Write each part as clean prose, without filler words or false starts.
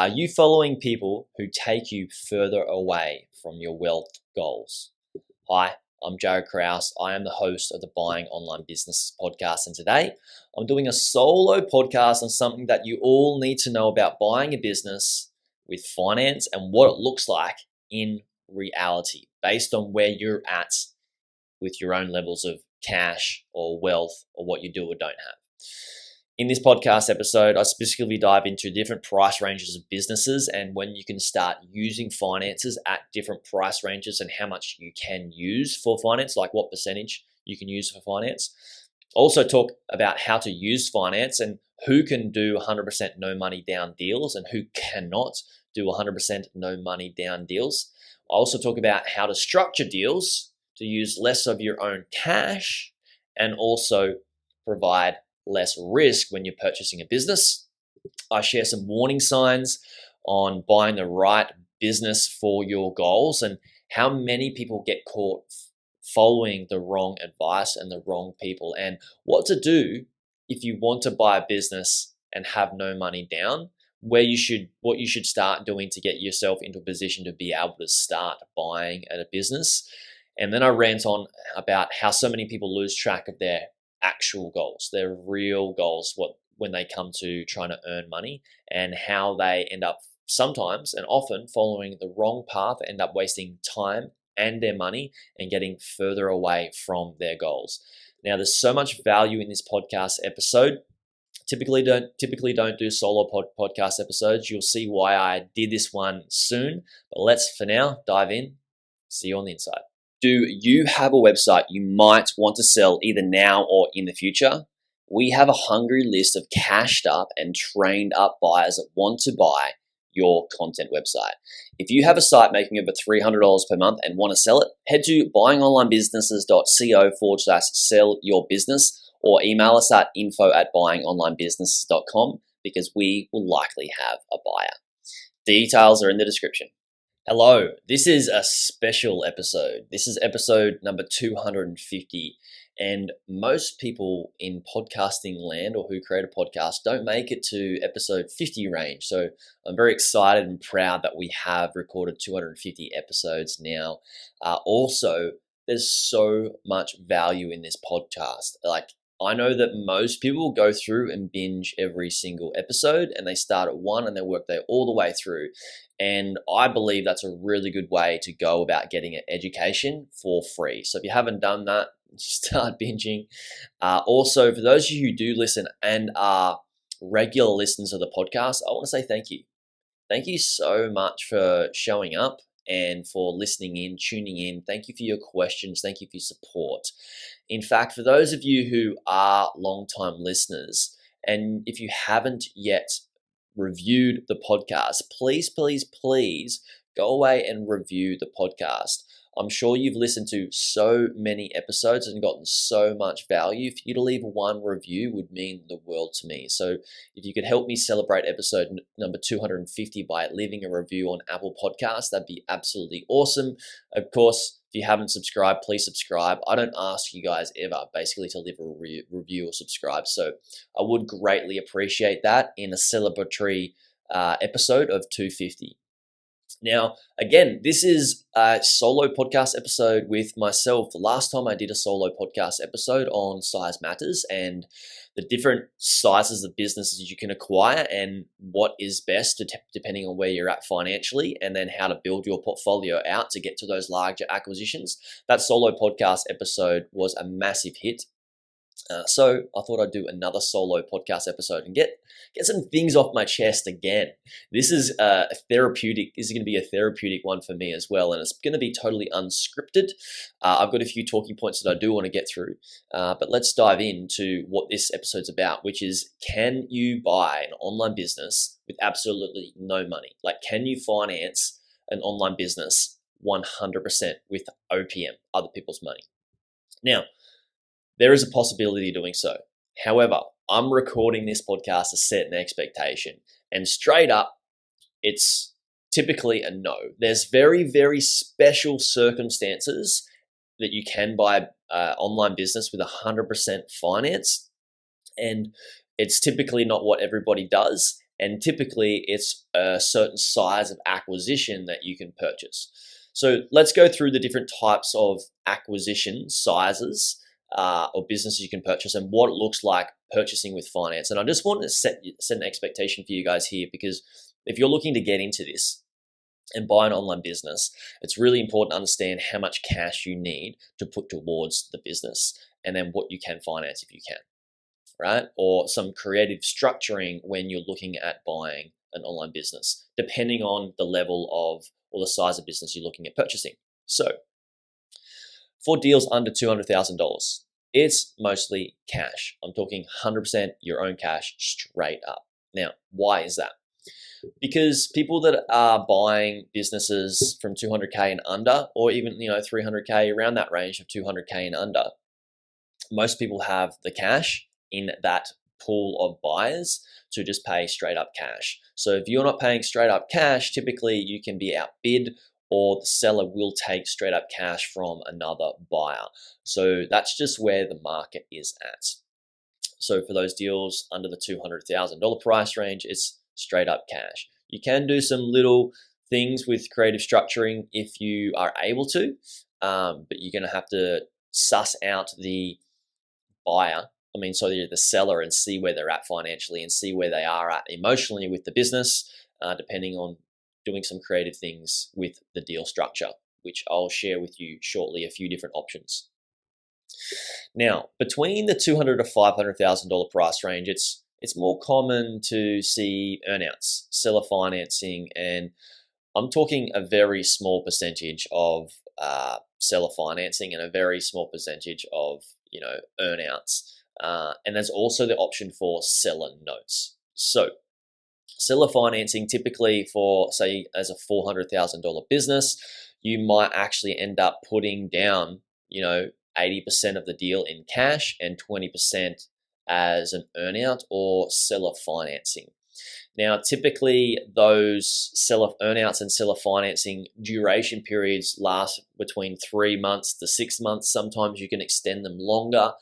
Are you following people who take you further away from your wealth goals? Hi, I'm Jaryd Krause. I am the host of the Buying Online Businesses podcast, and today I'm doing a solo podcast on something that you all need to know about buying a business with finance and what it looks like in reality, based on where you're at with your own levels of cash or wealth or what you do or don't have. In this podcast episode, I specifically dive into different price ranges of businesses and when you can start using finances at different price ranges and how much you can use for finance, like what percentage you can use for finance. Also talk about how to use finance and who can do 100% no money down deals and who cannot do 100% no money down deals. I also talk about how to structure deals to use less of your own cash and also provide less risk when you're purchasing a business. I share some warning signs on buying the right business for your goals and how many people get caught following the wrong advice and the wrong people, and what to do if you want to buy a business and have no money down, what you should start doing to get yourself into a position to be able to start buying at a business. And then I rant on about how so many people lose track of their actual goals, their real goals, when they come to trying to earn money, and how they end up sometimes and often following the wrong path, end up wasting time and their money and getting further away from their goals. Now, there's so much value in this podcast episode. Typically don't do solo podcast episodes. You'll see why I did this one soon, but let's for now dive in. See you on the inside. Do you have a website you might want to sell either now or in the future? We have a hungry list of cashed up and trained up buyers that want to buy your content website. If you have a site making over $300 per month and want to sell it, head to buyingonlinebusinesses.co/sell your business or email us at info@buyingonlinebusinesses.com because we will likely have a buyer. Details are in the description. Hello, this is a special episode. This is episode number 250, and most people in podcasting land or who create a podcast don't make it to episode 50 range. So I'm very excited and proud that we have recorded 250 episodes now. Also, there's so much value in this podcast. I know that most people go through and binge every single episode and they start at one and they work their all the way through. And I believe that's a really good way to go about getting an education for free. So if you haven't done that, start binging. Also, for those of you who do listen and are regular listeners of the podcast, I want to say thank you. Thank you so much for showing up and for listening in, tuning in. Thank you for your questions. Thank you for your support. In fact, for those of you who are long-time listeners, and if you haven't yet reviewed the podcast, please go away and review the podcast. I'm sure you've listened to so many episodes and gotten so much value. For you to leave one review would mean the world to me. So if you could help me celebrate episode number 250 by leaving a review on Apple Podcasts, that'd be absolutely awesome. Of course, if you haven't subscribed, please subscribe. I don't ask you guys ever basically to leave a review or subscribe. So I would greatly appreciate that in a celebratory episode of 250. Now, again, this is a solo podcast episode with myself. The last time I did a solo podcast episode on size matters and the different sizes of businesses you can acquire and what is best depending on where you're at financially, and then how to build your portfolio out to get to those larger acquisitions. That solo podcast episode was a massive hit. So I thought I'd do another solo podcast episode and get some things off my chest again. This is therapeutic. This is going to be a therapeutic one for me as well, and it's going to be totally unscripted. I've got a few talking points that I do want to get through, but let's dive into what this episode's about, which is, can you buy an online business with absolutely no money? Like, can you finance an online business 100% with OPM, other people's money? Now, there is a possibility of doing so. However, I'm recording this podcast to set an expectation, and straight up, it's typically a no. There's very, very special circumstances that you can buy an online business with 100% finance, and it's typically not what everybody does. And typically it's a certain size of acquisition that you can purchase. So let's go through the different types of acquisition sizes or businesses you can purchase and what it looks like purchasing with finance. And I just want to set an expectation for you guys here, because if you're looking to get into this and buy an online business, it's really important to understand how much cash you need to put towards the business and then what you can finance if you can, right? Or some creative structuring when you're looking at buying an online business, depending on the level of or the size of business you're looking at purchasing. So for deals under $200,000, it's mostly cash. I'm talking 100% your own cash straight up. Now, why is that? Because people that are buying businesses from 200K and under, or even 300K, around that range of 200K and under, most people have the cash in that pool of buyers to just pay straight up cash. So if you're not paying straight up cash, typically you can be outbid, or the seller will take straight up cash from another buyer. So that's just where the market is at. So for those deals under the $200,000 price range, it's straight up cash. You can do some little things with creative structuring if you are able to, but you're going to have to suss out the buyer, the seller, and see where they're at financially and see where they are at emotionally with the business, depending on doing some creative things with the deal structure, which I'll share with you shortly, a few different options. Now, between the $200,000 to $500,000 price range, it's more common to see earnouts, seller financing, and I'm talking a very small percentage of seller financing and a very small percentage of earnouts. And there's also the option for seller notes. So seller financing, typically for, say, as a $400,000 business, you might actually end up putting down 80% of the deal in cash and 20% as an earnout or seller financing. Now, typically those seller earnouts and seller financing duration periods last between 3 months to 6 months. Sometimes you can extend them longer,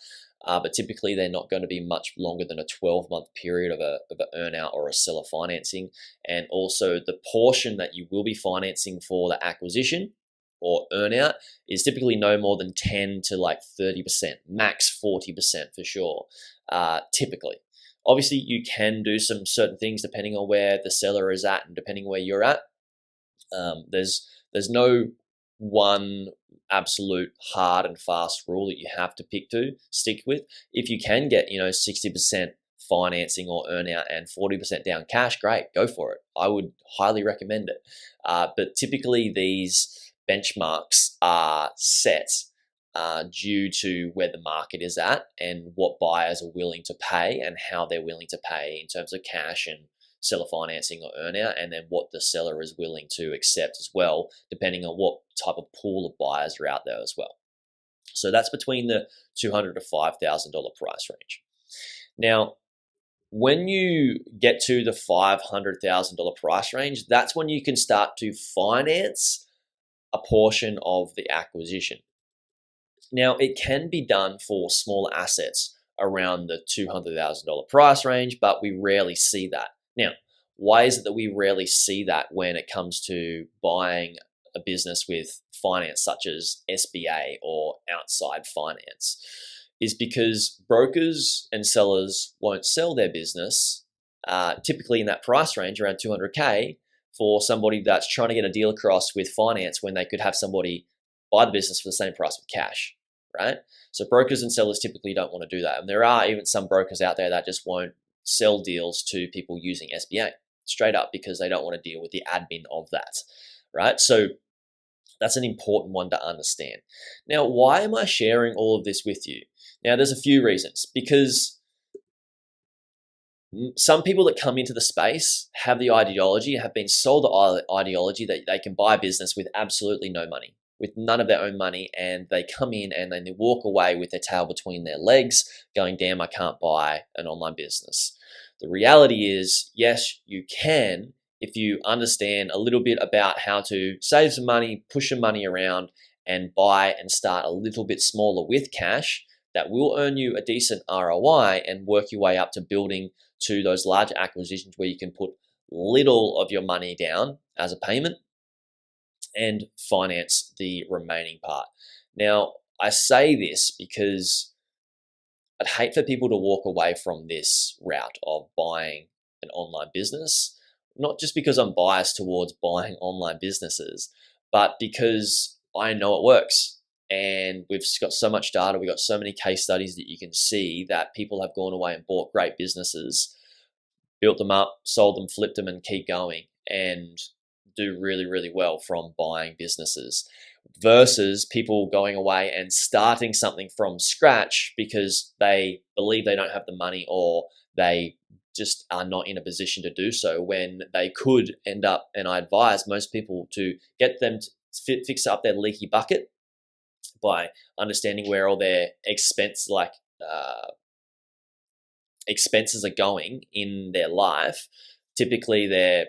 but typically they're not going to be much longer than a 12-month period of an earnout or a seller financing. And also the portion that you will be financing for the acquisition or earnout is typically no more than 10 to 30%, max 40% for sure, typically. Obviously, you can do some certain things depending on where the seller is at and depending where you're at. There's no one absolute hard and fast rule that you have to stick with. If you can get 60% financing or earnout and 40% down cash, great, go for it. I would highly recommend it. But typically these benchmarks are set due to where the market is at and what buyers are willing to pay and how they're willing to pay in terms of cash and seller financing or earnout, and then what the seller is willing to accept as well, depending on what type of pool of buyers are out there as well. So that's between the $200,000 to $5,000 price range. Now, when you get to the $500,000 price range, that's when you can start to finance a portion of the acquisition. Now, it can be done for smaller assets around the $200,000 price range, but we rarely see that. Now, why is it that we rarely see that when it comes to buying a business with finance such as SBA or outside finance? Is because brokers and sellers won't sell their business typically in that price range around 200K for somebody that's trying to get a deal across with finance when they could have somebody buy the business for the same price with cash, right? So brokers and sellers typically don't want to do that. And there are even some brokers out there that just won't sell deals to people using SBA straight up because they don't want to deal with the admin of that, right? So that's an important one to understand. Now, why am I sharing all of this with you? Now, there's a few reasons. Because some people that come into the space have the ideology, have been sold the ideology that they can buy a business with absolutely no money, with none of their own money, and they come in and then they walk away with their tail between their legs going, damn, I can't buy an online business. The reality is, yes, you can if you understand a little bit about how to save some money, push some money around, and buy and start a little bit smaller with cash that will earn you a decent ROI and work your way up to building to those larger acquisitions where you can put little of your money down as a payment and finance the remaining part. Now, I say this because I'd hate for people to walk away from this route of buying an online business, not just because I'm biased towards buying online businesses, but because I know it works. And we've got so much data, we've got so many case studies that you can see that people have gone away and bought great businesses, built them up, sold them, flipped them, and keep going and do really, really well from buying businesses versus people going away and starting something from scratch because they believe they don't have the money or they just are not in a position to do so when they could end up. And I advise most people to get them to fix up their leaky bucket by understanding where all their expenses are going in their life. Typically, they're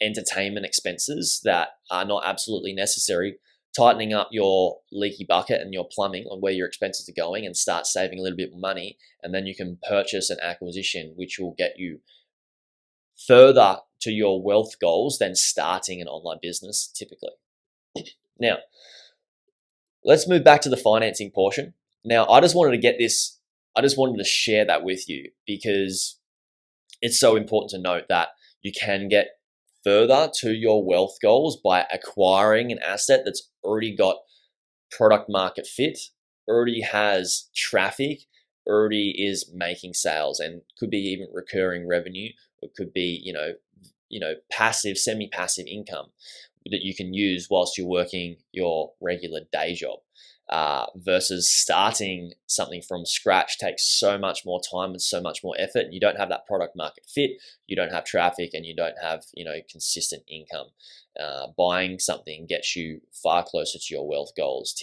entertainment expenses that are not absolutely necessary. Tightening up your leaky bucket and your plumbing on where your expenses are going and start saving a little bit more money, and then you can purchase an acquisition which will get you further to your wealth goals than starting an online business typically. Now, let's move back to the financing portion. Now, I just wanted to share that with you because it's so important to note that you can get further to your wealth goals by acquiring an asset that's already got product market fit, already has traffic, already is making sales, and could be even recurring revenue. It could be, passive, semi-passive income that you can use whilst you're working your regular day job. Versus starting something from scratch takes so much more time and so much more effort, and you don't have that product market fit, you don't have traffic, and you don't have consistent income. Buying something gets you far closer to your wealth goals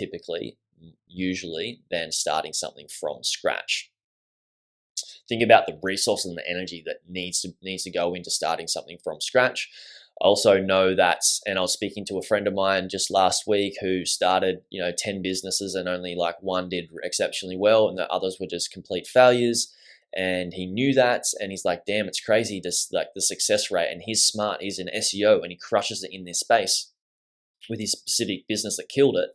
usually than starting something from scratch. Think about the resources and the energy that needs to go into starting something from scratch. I also know that, and I was speaking to a friend of mine just last week who started, 10 businesses and only like one did exceptionally well and the others were just complete failures. And he knew that, and he's like, damn, it's crazy, just like the success rate. And he's smart, he's an SEO and he crushes it in this space with his specific business that killed it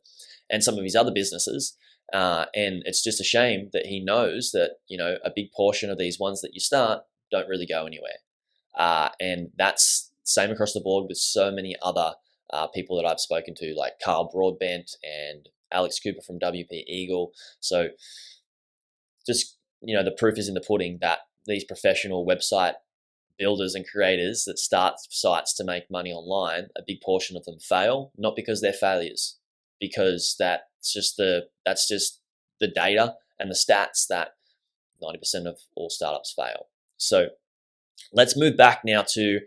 and some of his other businesses. And it's just a shame that he knows that, a big portion of these ones that you start don't really go anywhere. And that's same across the board with so many other people that I've spoken to, like Carl Broadbent and Alex Cooper from WP Eagle. So just, the proof is in the pudding that these professional website builders and creators that start sites to make money online, a big portion of them fail, not because they're failures, because that's just the data and the stats that 90% of all startups fail. So let's move back now to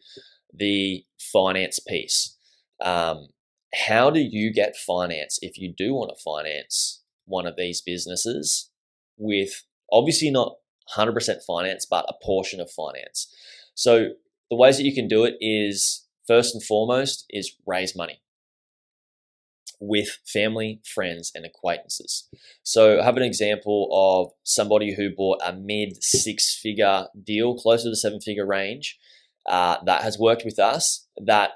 the finance piece. How do you get finance if you do want to finance one of these businesses with obviously not 100% finance, but a portion of finance? So the ways that you can do it is, first and foremost, is raise money with family, friends, and acquaintances. So I have an example of somebody who bought a mid 6-figure deal, closer to the 7-figure range, that has worked with us, that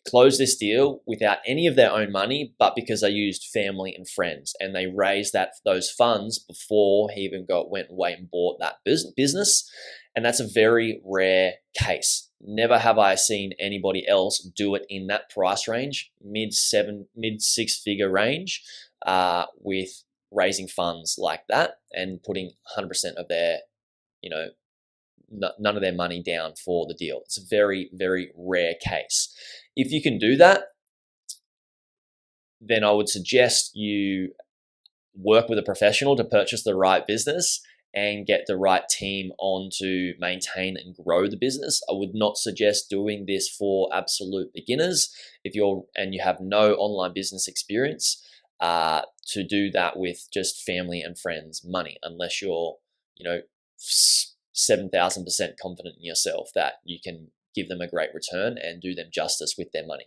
closed this deal without any of their own money, but because they used family and friends, and they raised those funds before he even went away and bought that business. And that's a very rare case. Never have I seen anybody else do it in that price range, mid 6-figure range, with raising funds like that and putting 100% of their, none of their money down for the deal. It's a very, very rare case. If you can do that, then I would suggest you work with a professional to purchase the right business and get the right team on to maintain and grow the business. I would not suggest doing this for absolute beginners if you have no online business experience, to do that with just family and friends money, unless you're 7,000% confident in yourself that you can give them a great return and do them justice with their money.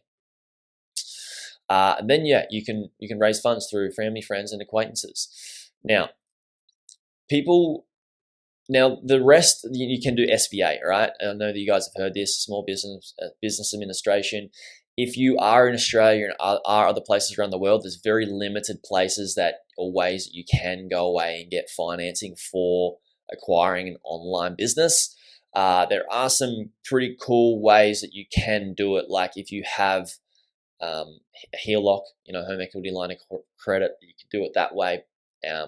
And then you can raise funds through family, friends, and acquaintances. Now, people Now, the rest you can do SBA, right? I know that you guys have heard this, Small Business Administration. If you are in Australia and are other places around the world, there's very limited places that or ways that you can go away and get financing for acquiring an online business. There are some pretty cool ways that you can do it, like if you have a HELOC, home equity line of credit, you can do it that way.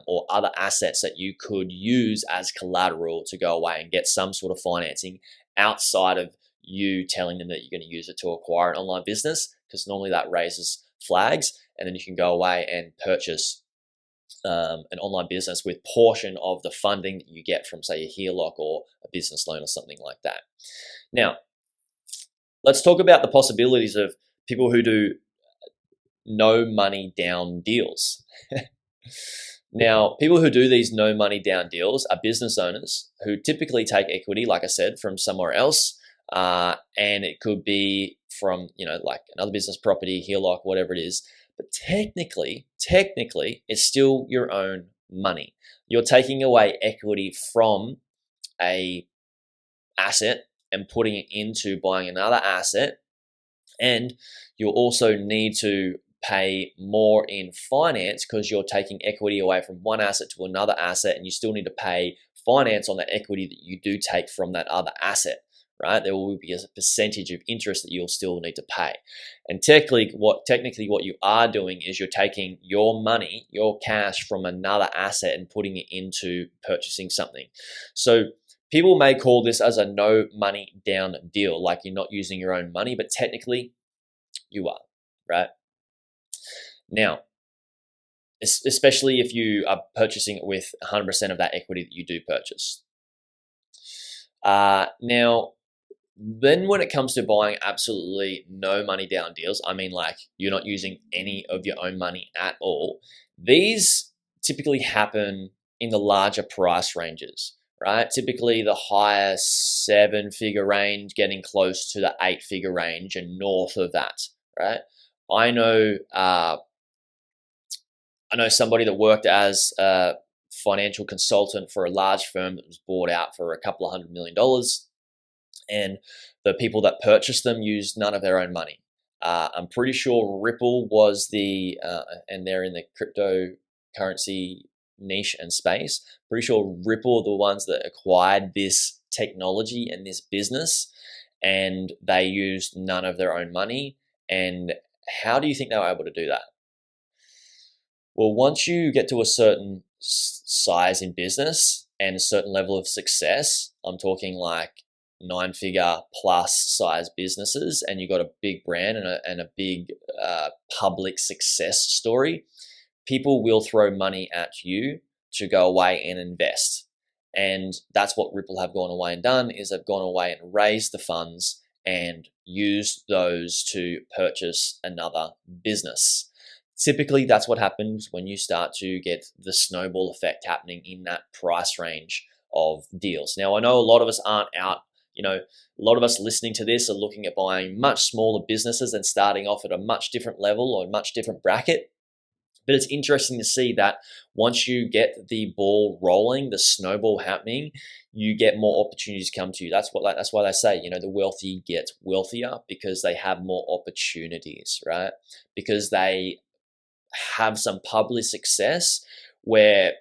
Or other assets that you could use as collateral to go away and get some sort of financing outside of you telling them that you're going to use it to acquire an online business, because normally that raises flags, and then you can go away and purchase an online business with portion of the funding that you get from, say, a HELOC or a business loan or something like that. Now, let's talk about the possibilities of people who do no money down deals. Now, people who do these no money down deals are business owners who typically take equity, like I said, from somewhere else. And it could be from, like another business property, HELOC, whatever it is. But technically, it's still your own money. You're taking away equity from a asset and putting it into buying another asset. And you'll also need to pay more in finance because you're taking equity away from one asset to another asset, and you still need to pay finance on the equity that you do take from that other asset, right? There will be a percentage of interest that you'll still need to pay. And technically what you are doing is you're taking your money, your cash from another asset and putting it into purchasing something. So people may call this as a no money down deal, like you're not using your own money, but technically you are, right? Now, especially if you are purchasing it with 100% of that equity that you do purchase. Now, then when it comes to buying absolutely no money down deals, I mean like you're not using any of your own money at all, these typically happen in the larger price ranges, right? Typically the higher 7-figure range getting close to the 8-figure range and north of that, right? I know somebody that worked as a financial consultant for a large firm that was bought out for a couple of $100 million, and the people that purchased them used none of their own money. I'm pretty sure Ripple was and they're in the cryptocurrency niche and space. Pretty sure Ripple are the ones that acquired this technology and this business, and they used none of their own money. And how do you think they were able to do that? Well, once you get to a certain size in business and a certain level of success, I'm talking like 9-figure plus size businesses, and you got a big brand and a big public success story, people will throw money at you to go away and invest. And that's what Ripple have gone away and done, is they've gone away and raised the funds and used those to purchase another business. Typically, that's what happens when you start to get the snowball effect happening in that price range of deals. Now, I know a lot of us aren't out, a lot of us listening to this are looking at buying much smaller businesses and starting off at a much different level or a much different bracket. But it's interesting to see that once you get the ball rolling, the snowball happening, you get more opportunities come to you. That's why they say, the wealthy get wealthier, because they have more opportunities, right? Because they have some public success where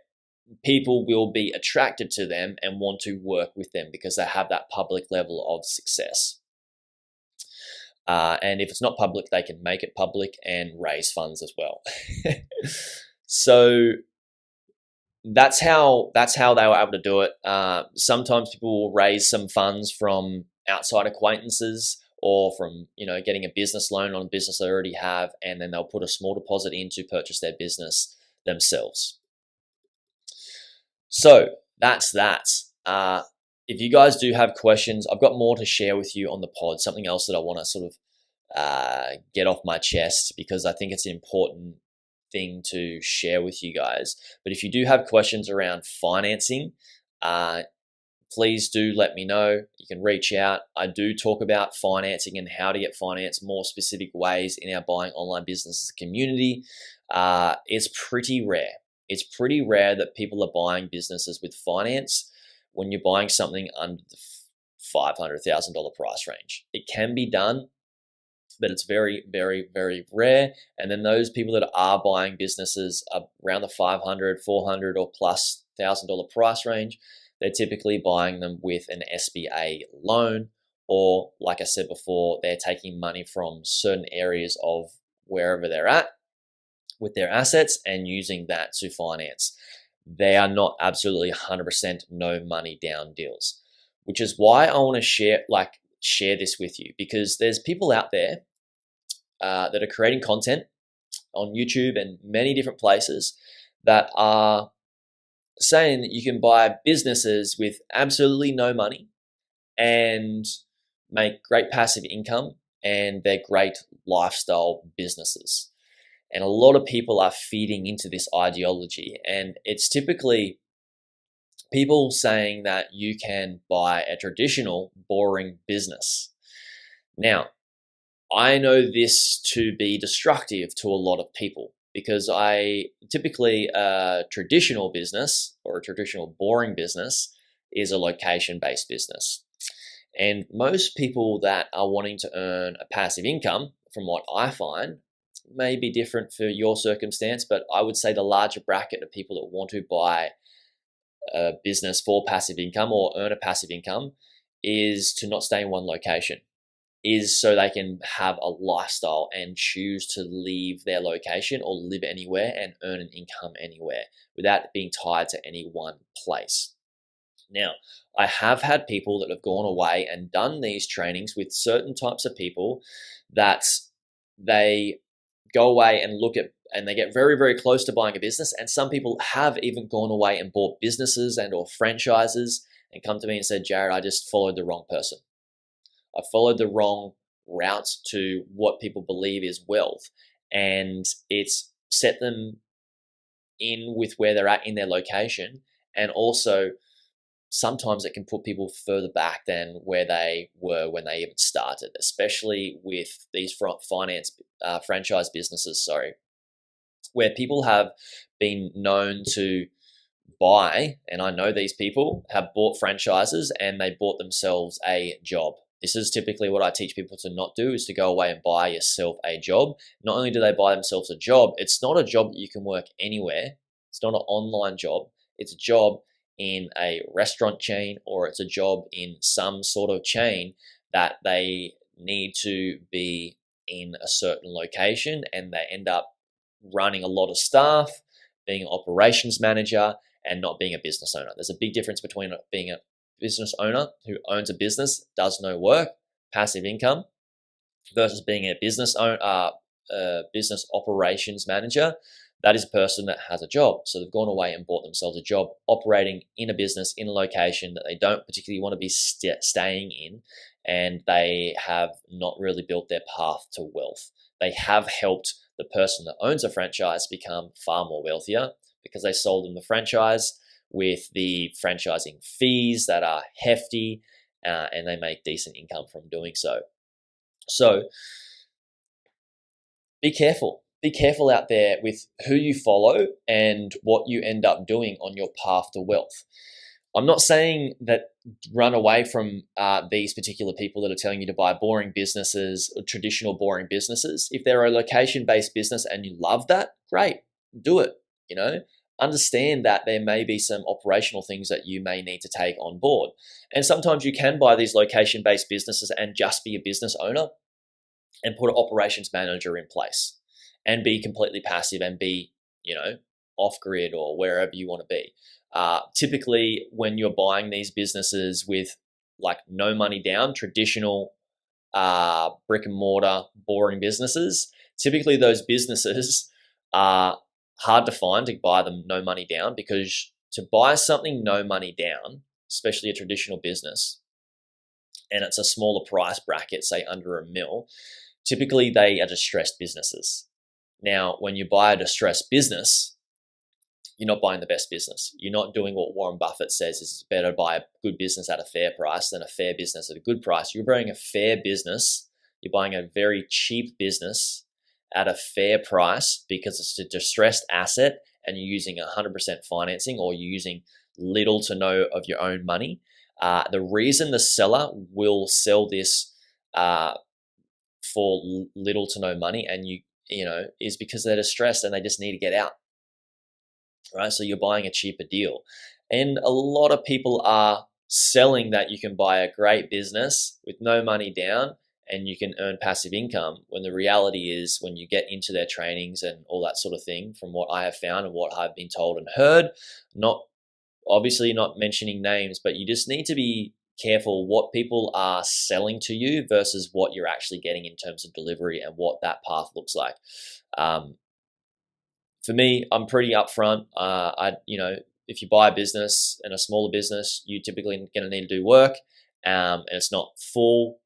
people will be attracted to them and want to work with them because they have that public level of success. And if it's not public, they can make it public and raise funds as well. So that's how they were able to do it. Sometimes people will raise some funds from outside acquaintances, or from getting a business loan on a business they already have, and then they'll put a small deposit in to purchase their business themselves. So that's that. If you guys do have questions, I've got more to share with you on the pod, something else that I want to sort of get off my chest, because I think it's an important thing to share with you guys. But if you do have questions around financing, please do let me know. You can reach out. I do talk about financing and how to get finance, more specific ways in our Buying Online Businesses community. It's pretty rare. It's pretty rare that people are buying businesses with finance when you're buying something under the $500,000 price range. It can be done, but it's very, very, very rare. And then those people that are buying businesses around the 500, 400 or plus $1,000 price range, they're typically buying them with an SBA loan, or like I said before, they're taking money from certain areas of wherever they're at with their assets and using that to finance. They are not absolutely 100% no money down deals, which is why I want to share this with you, because there's people out there that are creating content on YouTube and many different places that are saying that you can buy businesses with absolutely no money and make great passive income, and they're great lifestyle businesses. And a lot of people are feeding into this ideology, and it's typically people saying that you can buy a traditional, boring business. Now, I know this to be destructive to a lot of people, because typically a traditional business or a traditional boring business is a location-based business. And most people that are wanting to earn a passive income, from what I find, may be different for your circumstance, but I would say the larger bracket of people that want to buy a business for passive income or earn a passive income is to not stay in one location, is so they can have a lifestyle and choose to leave their location or live anywhere and earn an income anywhere without being tied to any one place. Now, I have had people that have gone away and done these trainings with certain types of people that they go away and look at, and they get very, very close to buying a business. And some people have even gone away and bought businesses and or franchises and come to me and said, Jaryd, I just followed the wrong person. I followed the wrong route to what people believe is wealth, and it's set them in with where they're at in their location, and also sometimes it can put people further back than where they were when they even started, especially with these franchise businesses, where people have been known to buy, and I know these people have bought franchises and they bought themselves a job. This is typically what I teach people to not do, is to go away and buy yourself a job. Not only do they buy themselves a job, it's not a job that you can work anywhere. It's not an online job. It's a job in a restaurant chain, or it's a job in some sort of chain that they need to be in a certain location, and they end up running a lot of staff, being an operations manager, and not being a business owner. There's a big difference between being a business owner who owns a business, does no work, passive income, versus being a business operations manager. That is a person that has a job. So they've gone away and bought themselves a job operating in a business in a location that they don't particularly want to be staying in, and they have not really built their path to wealth. They have helped the person that owns a franchise become far more wealthier, because they sold them the franchise with the franchising fees that are hefty, and they make decent income from doing so. So be careful. Be careful out there with who you follow and what you end up doing on your path to wealth. I'm not saying that run away from these particular people that are telling you to buy boring businesses, or traditional boring businesses. If they're a location-based business and you love that, great, do it. Understand that there may be some operational things that you may need to take on board. And sometimes you can buy these location-based businesses and just be a business owner and put an operations manager in place and be completely passive and be, off grid or wherever you want to be. Typically, when you're buying these businesses with like no money down, traditional brick and mortar boring businesses, typically those businesses are hard to find to buy them no money down, because to buy something no money down, especially a traditional business, and it's a smaller price bracket, say under $1 million, typically they are distressed businesses. Now, when you buy a distressed business, you're not buying the best business. You're not doing what Warren Buffett says is better to buy a good business at a fair price than a fair business at a good price. You're buying a fair business. You're buying a very cheap business at a fair price because it's a distressed asset, and you're using 100% financing, or you're using little to no of your own money. The reason the seller will sell this for little to no money, and is because they're distressed and they just need to get out, right? So you're buying a cheaper deal, and a lot of people are selling that you can buy a great business with no money down and you can earn passive income, when the reality is, when you get into their trainings and all that sort of thing, from what I have found and what I've been told and heard, not obviously not mentioning names, but you just need to be careful what people are selling to you versus what you're actually getting in terms of delivery and what that path looks like. For me, I'm pretty upfront. If you buy a business and a smaller business, you typically going to need to do work, and it's not full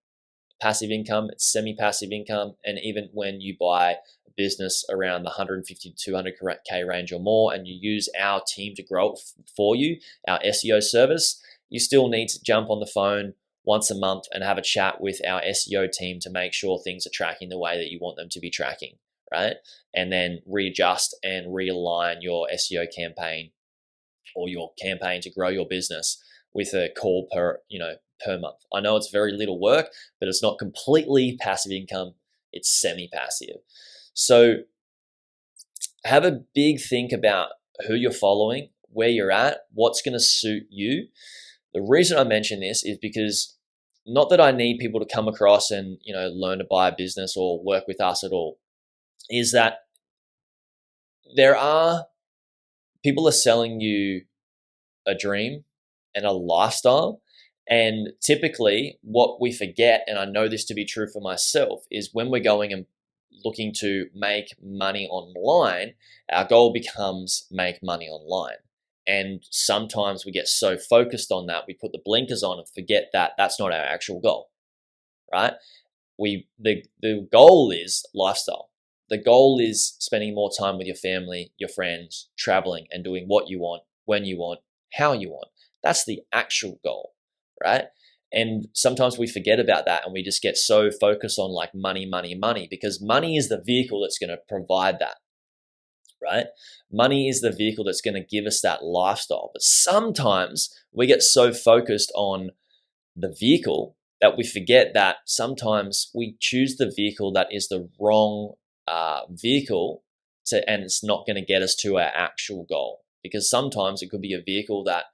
passive income, it's semi-passive income. And even when you buy a business around the 150 to 200K range or more, and you use our team to grow it for you, our SEO service, you still need to jump on the phone once a month and have a chat with our SEO team to make sure things are tracking the way that you want them to be tracking, right? And then readjust and realign your SEO campaign or your campaign to grow your business with a call per month. I know it's very little work, but it's not completely passive income. It's semi-passive. So have a big think about who you're following, where you're at, what's going to suit you. The reason I mention this is because, not that I need people to come across and learn to buy a business or work with us at all, is that there are people are selling you a dream and a lifestyle. And typically what we forget, and I know this to be true for myself, is when we're going and looking to make money online, our goal becomes make money online. And sometimes we get so focused on that, we put the blinkers on and forget that that's not our actual goal, right? The goal is lifestyle. The goal is spending more time with your family, your friends, traveling and doing what you want, when you want, how you want. That's the actual goal, right? And sometimes we forget about that and we just get so focused on like money, money, money, because money is the vehicle that's going to provide that, right? Money is the vehicle that's going to give us that lifestyle. But sometimes we get so focused on the vehicle that we forget that sometimes we choose the vehicle that is the wrong vehicle and it's not going to get us to our actual goal. Because sometimes it could be a vehicle that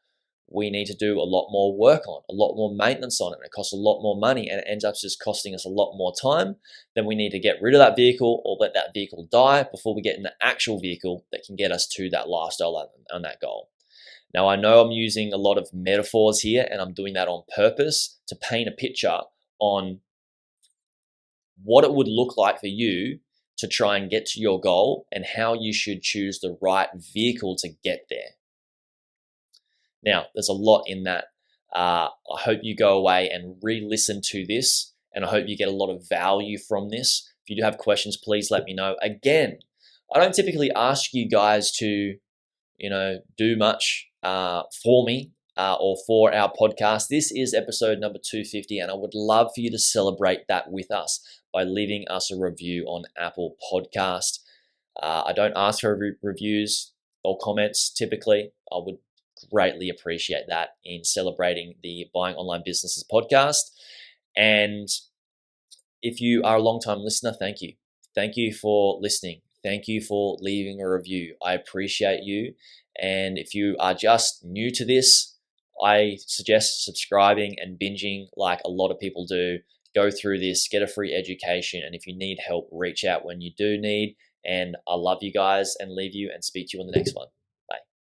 we need to do a lot more work on, a lot more maintenance on it, and it costs a lot more money, and it ends up just costing us a lot more time. Then we need to get rid of that vehicle or let that vehicle die before we get in the actual vehicle that can get us to that lifestyle and that goal. Now, I know I'm using a lot of metaphors here, and I'm doing that on purpose to paint a picture on what it would look like for you to try and get to your goal and how you should choose the right vehicle to get there. Now, there's a lot in that. I hope you go away and re-listen to this, and I hope you get a lot of value from this. If you do have questions, please let me know. Again, I don't typically ask you guys to, do much for me or for our podcast. This is episode number 250, and I would love for you to celebrate that with us by leaving us a review on Apple Podcast. I don't ask for reviews or comments typically. I would greatly appreciate that in celebrating the Buying Online Businesses podcast. And if you are a long-time listener, thank you. Thank you for listening. Thank you for leaving a review. I appreciate you. And if you are just new to this, I suggest subscribing and binging like a lot of people do. Go through this, get a free education, and if you need help, reach out when you do need. And I love you guys and leave you and speak to you on the next one.